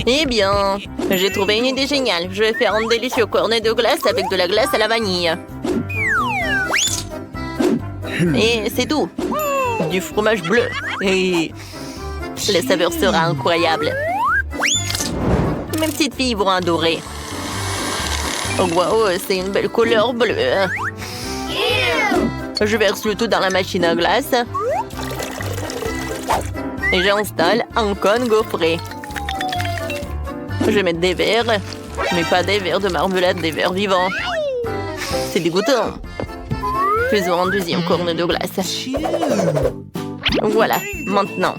Eh bien, j'ai trouvé une idée géniale. Je vais faire un délicieux cornet de glace avec de la glace à la vanille. Et c'est tout. Du fromage bleu. Et la saveur sera incroyable. Mes petites filles vont adorer. Oh, wow, c'est une belle couleur bleue. Je verse le tout dans la machine à glace. Et j'installe un cône gaufré. Je vais mettre des verres, mais pas des verres de marmelade, des verres vivants. C'est dégoûtant. Faisons un deuxième cornet de glace. Voilà, maintenant.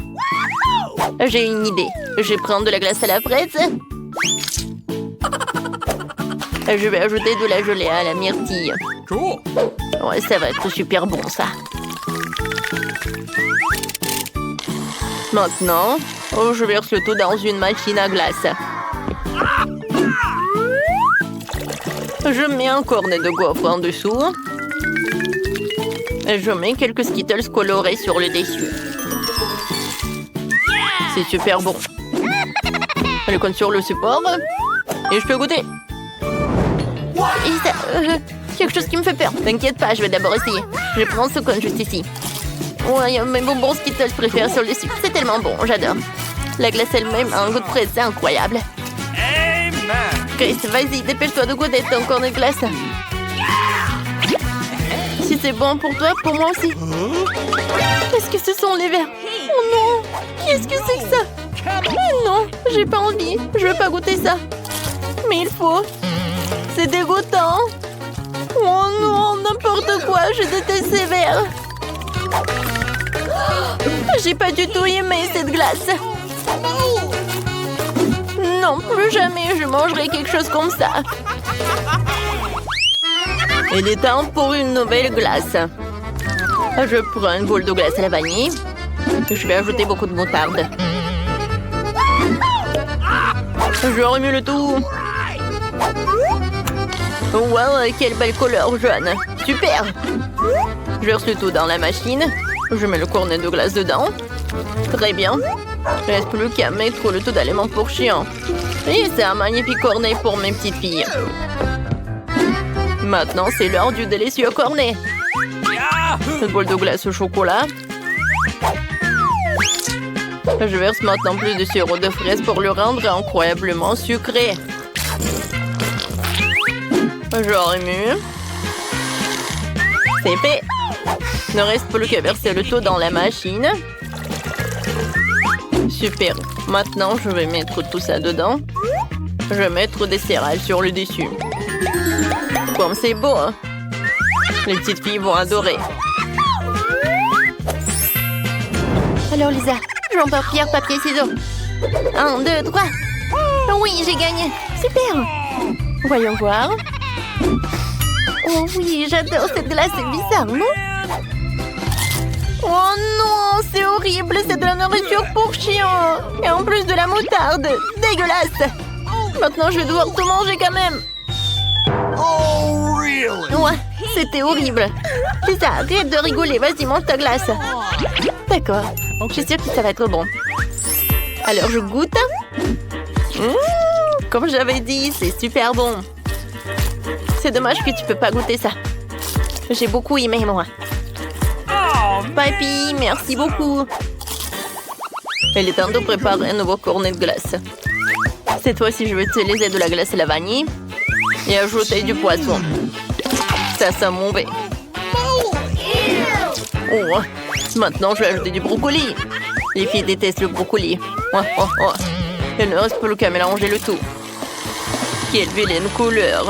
J'ai une idée. Je vais prendre de la glace à la fraise. Je vais ajouter de la gelée à la myrtille. Ouais, ça va être super bon, ça. Maintenant, je verse le tout dans une machine à glace. Je mets un cornet de gaufre en dessous. Et je mets quelques Skittles colorés sur le dessus. C'est super bon. Je compte sur le support. Et je peux goûter. Quelque chose qui me fait peur. T'inquiète pas, je vais d'abord essayer. Je prends ce cône juste ici. Ouais, mes bonbons Skittles préférés sur le dessus. C'est tellement bon, j'adore. La glace elle-même a un goût de fraise, c'est incroyable. Chris, vas-y, dépêche-toi de goûter ton cornet de glace. Si c'est bon pour toi, pour moi aussi. Qu'est-ce que ce sont les verres? Oh non! Qu'est-ce que c'est que ça? Non, j'ai pas envie. Je veux pas goûter ça. Mais il faut. C'est dégoûtant. Oh non, n'importe quoi. Je déteste ces verres. J'ai pas du tout aimé cette glace. Non, plus jamais je mangerai quelque chose comme ça. Il est temps pour une nouvelle glace. Je prends une boule de glace à la vanille. Je vais ajouter beaucoup de moutarde. Je remue le tout. Wow, quelle belle couleur jaune. Super. Je verse le tout dans la machine. Je mets le cornet de glace dedans. Très bien. Il ne reste plus qu'à mettre le tout d'aliments pour chiens. Et c'est un magnifique cornet pour mes petites filles. Maintenant, c'est l'heure du délicieux cornet. Une boule de glace au chocolat. Je verse maintenant plus de sirop de fraise pour le rendre incroyablement sucré. Je remue. C'est fait. Il ne reste plus qu'à verser le tout dans la machine. Super. Maintenant, je vais mettre tout ça dedans. Je vais mettre des céréales sur le dessus. Comme c'est beau, hein? Les petites filles vont adorer. Alors, Lisa, jouons par pierre, papier, ciseaux. 1, 2, 3. Oui, j'ai gagné. Super. Voyons voir. Oh oui, j'adore cette glace, c'est bizarre, non? Oh non, c'est horrible, c'est de la nourriture pour chiens. Et en plus de la moutarde, dégueulasse. Maintenant, je vais devoir tout manger quand même. Oh, really? Ouais, c'était horrible. C'est ça, arrête de rigoler, vas-y, mange ta glace. D'accord, je suis sûre que ça va être bon. Alors, je goûte. Comme j'avais dit, c'est super bon. C'est dommage que tu peux pas goûter ça. J'ai beaucoup aimé, moi. Papy, merci beaucoup. Il est temps de préparer un nouveau cornet de glace. Cette fois-ci, je vais utiliser de la glace à la vanille et ajouter du poisson. Ça sent mauvais. Oh, maintenant, je vais ajouter du brocoli. Les filles détestent le brocoli. Il ne reste plus qu'à mélanger le tout. Quelle vilaine couleur.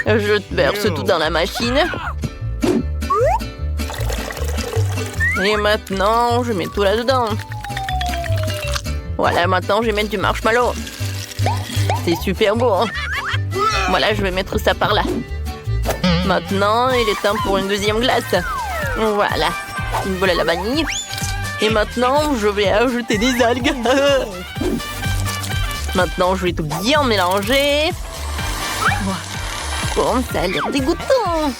Je verse tout dans la machine. Et maintenant, je mets tout là-dedans. Voilà, maintenant, je vais mettre du marshmallow. C'est super beau, hein? Voilà, je vais mettre ça par là. Maintenant, il est temps pour une deuxième glace. Voilà, une boule à la vanille. Et maintenant, je vais ajouter des algues. Maintenant, je vais tout bien mélanger. Bon, ça a l'air dégoûtant.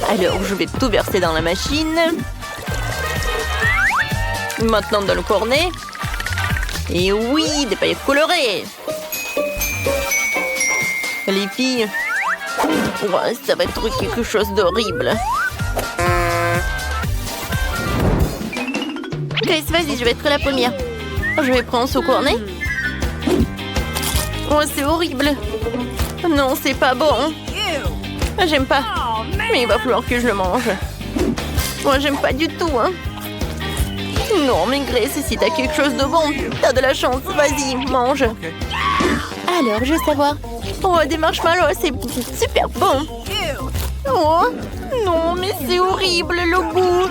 Alors, je vais tout verser dans la machine. Maintenant, dans le cornet. Et oui, des paillettes colorées. Les filles, ouais, ça va être quelque chose d'horrible. Grace, vas-y, je vais être la première. Je vais prendre ce cornet. Oh, c'est horrible. Non, c'est pas bon. J'aime pas. Mais il va falloir que je le mange. Moi, j'aime pas du tout, hein. Non, mais Grace, si t'as quelque chose de bon, t'as de la chance. Vas-y, mange. Alors, je veux savoir. Oh, des marshmallows, c'est super bon. Oh, non, mais c'est horrible, le goût.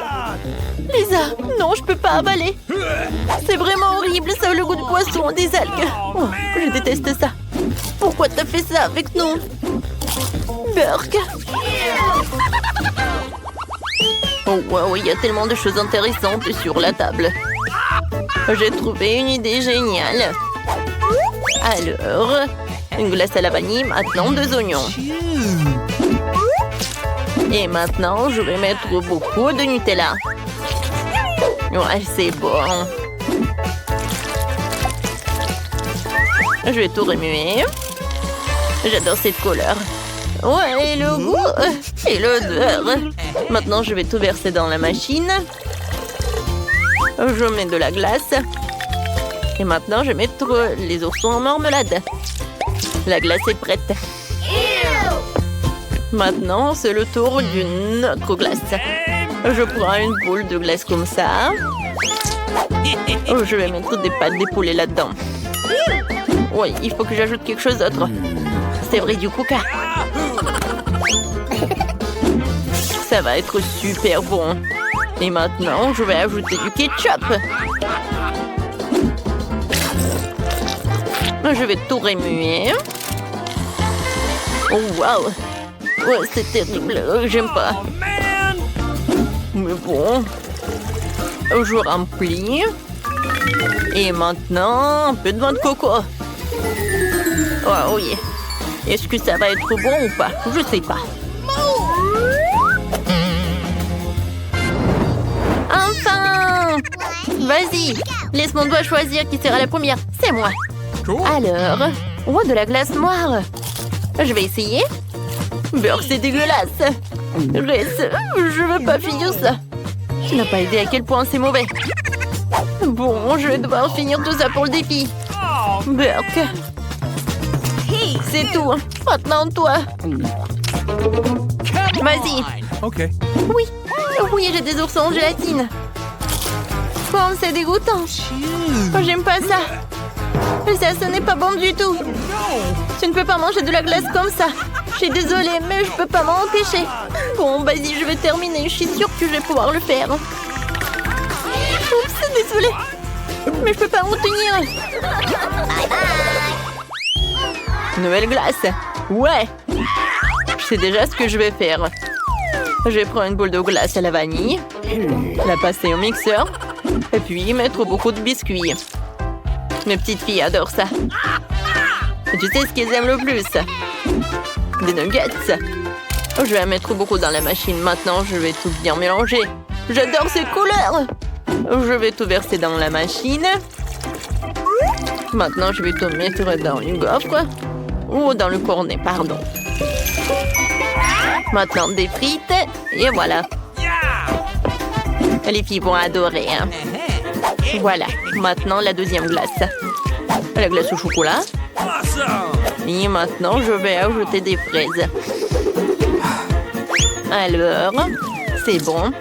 Lisa, non, je peux pas avaler. C'est vraiment horrible, ça a le goût de poisson, des algues. Oh, je déteste ça. Pourquoi t'as fait ça avec nous? Burk. Oh, wow, il y a tellement de choses intéressantes sur la table. J'ai trouvé une idée géniale. Alors, une glace à la vanille, maintenant 2 oignons. Et maintenant, je vais mettre beaucoup de Nutella. Ouais, c'est bon. Je vais tout remuer. J'adore cette couleur. Ouais, et le goût et l'odeur. Maintenant, je vais tout verser dans la machine. Je mets de la glace. Et maintenant, je vais mettre les oursons en marmelade. La glace est prête. Maintenant, c'est le tour d'une autre glace. Je prends une boule de glace comme ça. Je vais mettre des pâtes de poulet là-dedans. Oui, il faut que j'ajoute quelque chose d'autre. C'est vrai, du coca. Ça va être super bon. Et maintenant, je vais ajouter du ketchup. Je vais tout remuer. Oh, wow. Ouais, c'est terrible. J'aime pas. Mais bon. Je remplis. Et maintenant, un peu de vin de coco. Oh oui. Est-ce que ça va être bon ou pas? Je sais pas. Enfin! Vas-y, laisse mon doigt choisir qui sera la première. C'est moi. Alors, oh, de la glace noire. Je vais essayer. Beurre, c'est dégueulasse. Reste, je veux pas finir ça. Tu n'as pas idée à quel point c'est mauvais. Bon, je vais devoir finir tout ça pour le défi. Burk. C'est tout. Maintenant, toi. Vas-y. Ok. Oui. Oui, j'ai des oursons en gélatine. Oh, c'est dégoûtant. Oh, j'aime pas ça. Ça, ce n'est pas bon du tout. Tu ne peux pas manger de la glace comme ça. Je suis désolée, mais je peux pas m'en empêcher. Bon, vas-y, je vais terminer. Je suis sûre que je vais pouvoir le faire. Oups, désolée. Mais je peux pas m'en tenir. Nouvelle glace. Ouais. Je sais déjà ce que je vais faire. Je vais prendre une boule de glace à la vanille, la passer au mixeur, et puis mettre beaucoup de biscuits. Mes petites filles adorent ça. Et tu sais ce qu'elles aiment le plus? Des nuggets. Je vais en mettre beaucoup dans la machine. Maintenant, je vais tout bien mélanger. J'adore ces couleurs. Je vais tout verser dans la machine. Maintenant, je vais tout mettre dans le gaufre. Ou dans le cornet, pardon. Maintenant, des frites. Et voilà. Les filles vont adorer. Hein. Voilà. Maintenant, la deuxième glace. La glace au chocolat. Et maintenant, je vais ajouter des fraises. Alors, c'est bon.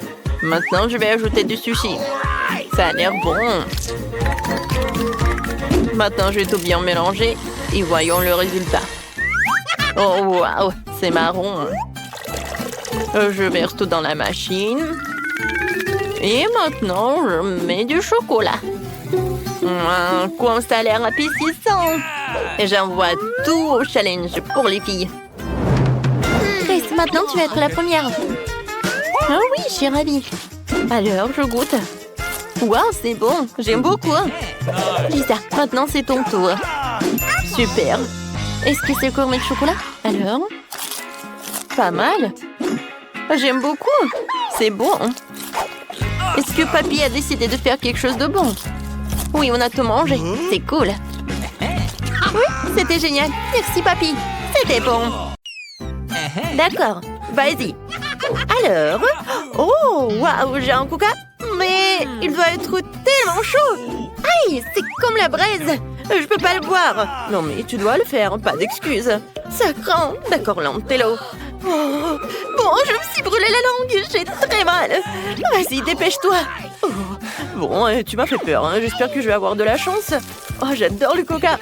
Maintenant, je vais ajouter du sushi. Ça a l'air bon. Maintenant, je vais tout bien mélanger. Et voyons le résultat. Oh, waouh, c'est marron. Je verse tout dans la machine. Et maintenant, je mets du chocolat. Comme ça a l'air appétissant. Et j'envoie tout au challenge pour les filles. Grace, maintenant tu vas être la première. Ah oui, je suis ravie. Alors, je goûte. Waouh, c'est bon. J'aime beaucoup. Lisa, maintenant c'est ton tour. Super. Est-ce que c'est gourmet de chocolat? Alors? Pas mal. J'aime beaucoup. C'est bon. Est-ce que papy a décidé de faire quelque chose de bon? Oui, on a tout mangé. C'est cool. Oui, c'était génial. Merci, papy. C'était bon. D'accord, vas-y. Alors, oh, waouh, j'ai un coca. Mais il doit être tellement chaud. Aïe, c'est comme la braise. Je peux pas le boire. Non, mais tu dois le faire, pas d'excuses. Ça craint. D'accord, Lantello. Oh, bon, je me suis brûlé la langue. J'ai très mal. Vas-y, dépêche-toi. Oh, bon, tu m'as fait peur. Hein. J'espère que je vais avoir de la chance. Oh, j'adore le coca.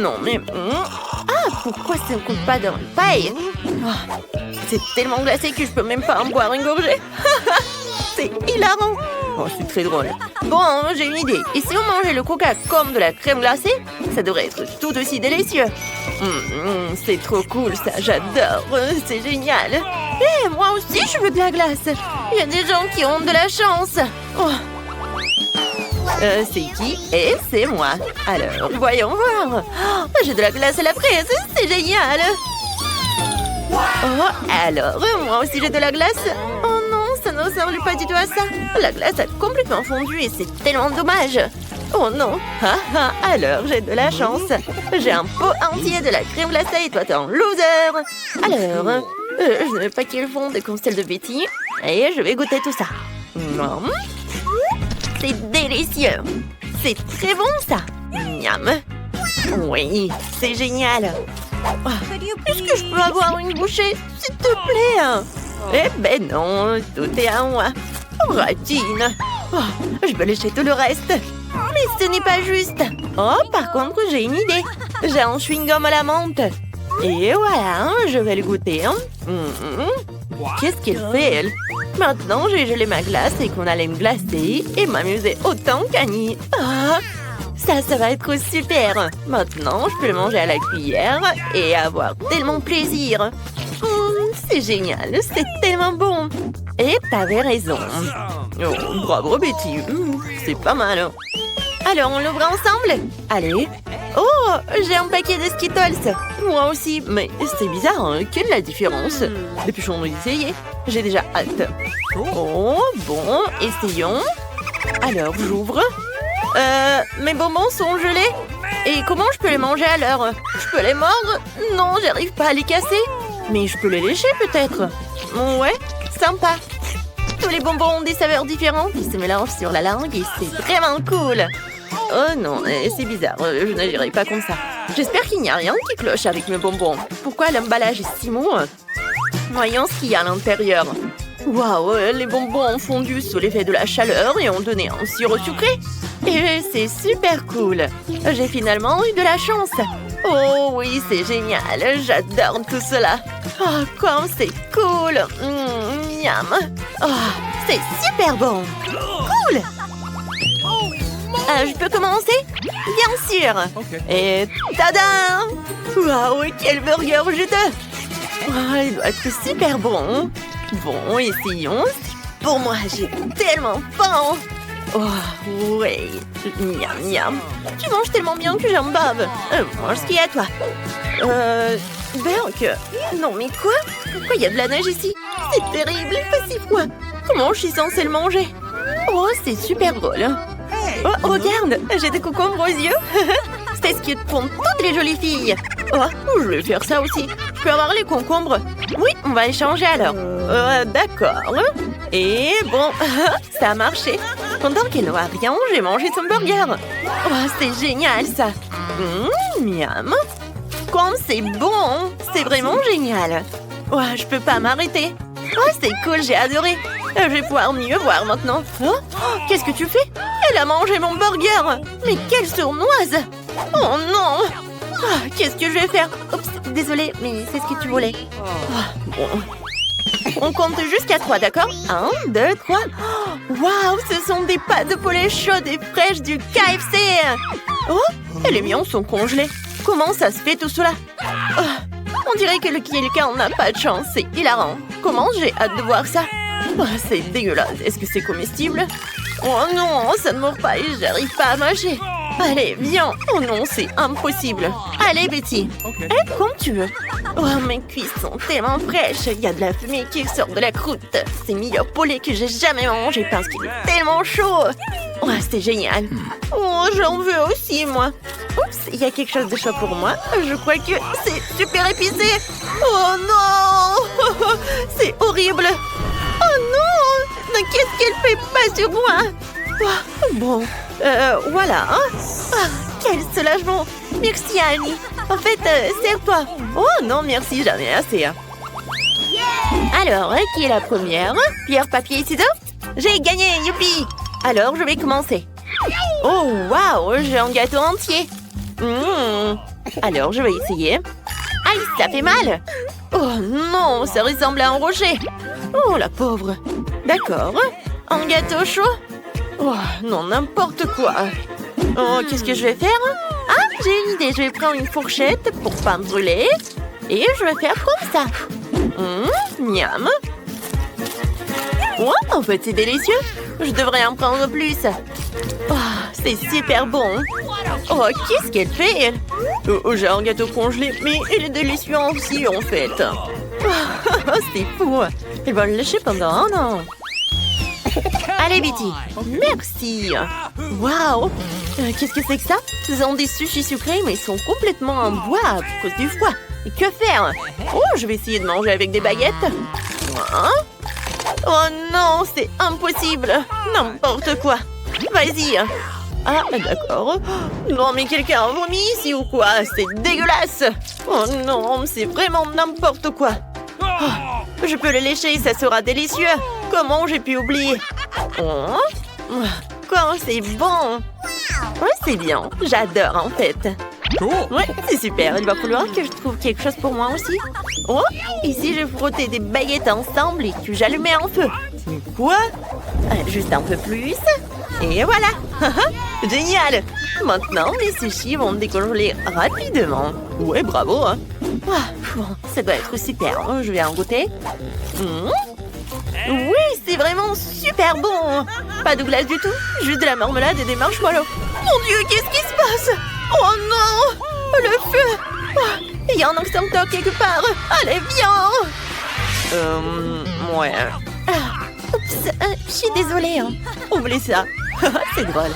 Non, mais... Ah, pourquoi ça ne coule pas dans le paille? Oh, c'est tellement glacé que je peux même pas en boire une gorgée. C'est hilarant. Oh, c'est très drôle. Bon, j'ai une idée. Et si on mangeait le coca comme de la crème glacée, ça devrait être tout aussi délicieux. C'est trop cool, ça. J'adore. C'est génial. Et moi aussi, je veux de la glace. Il y a des gens qui ont de la chance. Oh. C'est qui? Et c'est moi. Alors, voyons voir. Oh, j'ai de la glace à la fraise. C'est génial. Oh, alors, moi aussi j'ai de la glace. Oh non, ça ne ressemble pas du tout à ça. La glace a complètement fondu et c'est tellement dommage. Oh non. Alors, j'ai de la chance. J'ai un pot entier de la crème glacée et toi t'es un loser. Alors, je n'ai pas qu'il fond de cristal de Betty. Et je vais goûter tout ça. C'est délicieux. C'est très bon ça. Miam. Oui, c'est génial. Oh, est-ce que je peux avoir une bouchée, s'il te plaît? Eh ben non, tout est à moi. Ratine. Oh, je peux lécher tout le reste. Mais ce n'est pas juste. Oh, par contre, j'ai une idée. J'ai un chewing-gum à la menthe. Et voilà, je vais le goûter. Qu'est-ce qu'elle fait, elle? Maintenant, j'ai gelé ma glace et qu'on allait me glacer et m'amuser autant qu'Annie. Oh, ça va être super. Maintenant, je peux le manger à la cuillère et avoir tellement plaisir. C'est génial, c'est tellement bon. Et t'avais raison. Oh, bravo, Betty. C'est pas mal. Alors, on l'ouvre ensemble? Allez. Oh, j'ai un paquet de Skittles. Moi aussi. Mais c'est bizarre, hein? Quelle est la différence? Dépêchons-nous d'essayer. J'ai déjà hâte. Oh, bon, essayons. Alors, j'ouvre. Mes bonbons sont gelés. Et comment je peux les manger alors? Je peux les mordre? Non, j'arrive pas à les casser. Mais je peux les lécher peut-être. Ouais, sympa. Tous les bonbons ont des saveurs différentes. Ils se mélangent sur la langue et c'est vraiment cool. Oh non, c'est bizarre. Je n'agirai pas comme ça. J'espère qu'il n'y a rien qui cloche avec mes bonbons. Pourquoi l'emballage est si mou? Voyons ce qu'il y a à l'intérieur. Waouh, les bonbons ont fondu sous l'effet de la chaleur et ont donné un sirop sucré. Et c'est super cool. J'ai finalement eu de la chance. Oh oui, c'est génial. J'adore tout cela. Oh, comme c'est cool. Miam. Oh, c'est super bon. Cool. Je peux commencer? Bien sûr. Et tada! Waouh, quel burger juteux. Oh, il doit être super bon. Bon, essayons. Pour moi, j'ai tellement faim. Oh, oui. Miam, miam. Tu manges tellement bien que j'en bave. Mange ce qu'il y a à toi. Berk. Non, mais quoi? Pourquoi il y a de la neige ici? C'est terrible, il fait si froid. Comment je suis censée le manger? Oh, c'est super drôle. Oh, regarde, j'ai des concombres aux yeux. C'est ce qui font toutes les jolies filles. Oh, je vais faire ça aussi. Je peux avoir les concombres? Oui, on va échanger alors. D'accord. Et bon, ça a marché. Pendant qu'elle n'aura rien, j'ai mangé son burger. Oh, c'est génial ça. Miam. Comme c'est bon. C'est vraiment génial. Oh, je peux pas m'arrêter. Oh, c'est cool, j'ai adoré. Je vais pouvoir mieux voir maintenant. Oh, qu'est-ce que tu fais? Elle a mangé mon burger. Mais quelle sournoise. Oh non. Oh, qu'est-ce que je vais faire? Oups, désolée, mais c'est ce que tu voulais. Oh, bon. On compte jusqu'à 3, d'accord? 1, 2, 3. Waouh, ce sont des pâtes de poulet chaudes et fraîches du KFC. Oh, et les miens sont congelés. Comment ça se fait tout cela? Oh, on dirait que le quelqu'un n'a pas de chance. C'est hilarant. Comment j'ai hâte de voir ça? Oh, c'est dégueulasse. Est-ce que c'est comestible? Oh non, ça ne mord pas et j'arrive pas à mâcher. Allez, viens. Oh non, c'est impossible. Allez, Betty. Aide comme tu veux. Oh, mes cuisses sont tellement fraîches. Il y a de la fumée qui sort de la croûte. C'est le meilleur poulet que j'ai jamais mangé parce qu'il est tellement chaud. Oh, c'est génial. Oh, j'en veux aussi, moi. Oups, il y a quelque chose de chaud pour moi. Je crois que c'est super épicé. Oh non. C'est horrible. Oh non. Qu'est-ce qu'elle fait pas sur moi? Oh, bon, voilà. Hein? Ah, quel soulagement. Merci, Annie. En fait, sers-toi. Oh non, merci, j'en ai assez. Alors, qui est la première? Pierre, papier, ciseaux? J'ai gagné, youpi! Alors, je vais commencer. Oh, waouh, j'ai un gâteau entier. Alors, je vais essayer. Aïe, ça fait mal. Oh non, ça ressemble à un rocher. Oh, la pauvre. D'accord. Un gâteau chaud? Oh, non, n'importe quoi. Oh, qu'est-ce que je vais faire? Ah, j'ai une idée. Je vais prendre une fourchette pour pas me brûler. Et je vais faire comme ça. Miam. Oh, en fait, c'est délicieux. Je devrais en prendre plus. Oh, c'est super bon. Oh, qu'est-ce qu'elle fait, elle? Oh, j'ai un gâteau congelé, mais il est délicieux aussi, en fait. Oh, c'est fou. Elle va le lâcher pendant un an. Allez, Betty. Merci. Waouh. Qu'est-ce que c'est que ça? Ce sont des sushis sucrés, mais ils sont complètement en bois à cause du froid. Et que faire? Oh, je vais essayer de manger avec des baguettes. Hein? Oh non, c'est impossible. N'importe quoi. Vas-y. Ah, d'accord. Non, mais quelqu'un a vomi ici ou quoi? C'est dégueulasse. Oh non, c'est vraiment n'importe quoi. Oh, je peux le lécher, ça sera délicieux. Comment j'ai pu oublier? Oh, quoi, c'est bon. Ouais, c'est bien. J'adore, en fait. Ouais, c'est super. Il va falloir que je trouve quelque chose pour moi aussi. Oh, ici, je vais frotter des baguettes ensemble et que j'allumais en feu. Quoi? Juste un peu plus. Et voilà. Génial. Maintenant, mes sushis vont décongeler rapidement. Ouais, bravo. Hein. Bon, ça doit être super. Je vais en goûter. Oui, c'est vraiment super bon. Pas de glace du tout. Juste de la marmelade et des marshmallows. Mon Dieu, qu'est-ce qui se passe? Oh non! Le feu! Oh, il y a un extincteur quelque part! Allez, viens! Ouais. Oups, je suis désolée. Hein. Oubliez ça. C'est drôle.